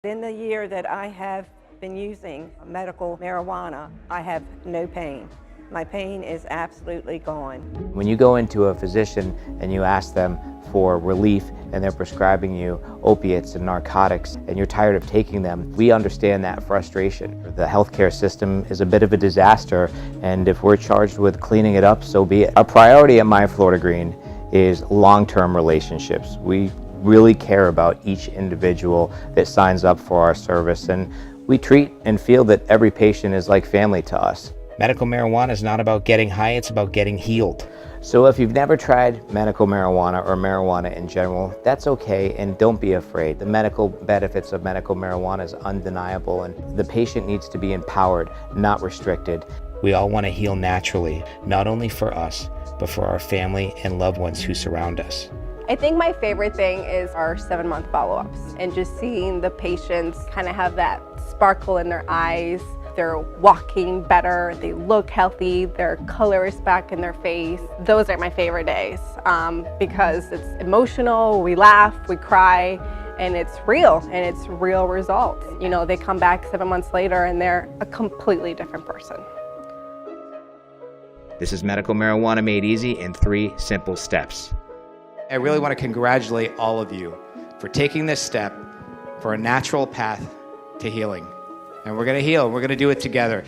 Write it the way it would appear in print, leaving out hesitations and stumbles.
In the year that I have been using medical marijuana, I have no pain. My pain is absolutely gone. When you go into a physician and you ask them for relief and they're prescribing you opiates and narcotics and you're tired of taking them, we understand that frustration. The healthcare system is a bit of a disaster, and if we're charged with cleaning it up, so be it. Our priority at My Florida Green is long-term relationships. We really care about each individual that signs up for our service, and we treat and feel that every patient is like family to us. Medical marijuana is not about getting high, it's about getting healed. So if you've never tried medical marijuana or marijuana in general, that's okay, and don't be afraid. The medical benefits of medical marijuana is undeniable, and the patient needs to be empowered, not restricted. We all want to heal naturally, not only for us, but for our family and loved ones who surround us. I think my favorite thing is our 7-month follow-ups and just seeing the patients kind of have that sparkle in their eyes. They're walking better, they look healthy, their color is back in their face. Those are my favorite days because it's emotional, we laugh, we cry, and it's real results. You know, they come back 7 months later and they're a completely different person. This is medical marijuana made easy in 3 simple steps. I really want to congratulate all of you for taking this step for a natural path to healing. And we're going to heal, we're going to do it together.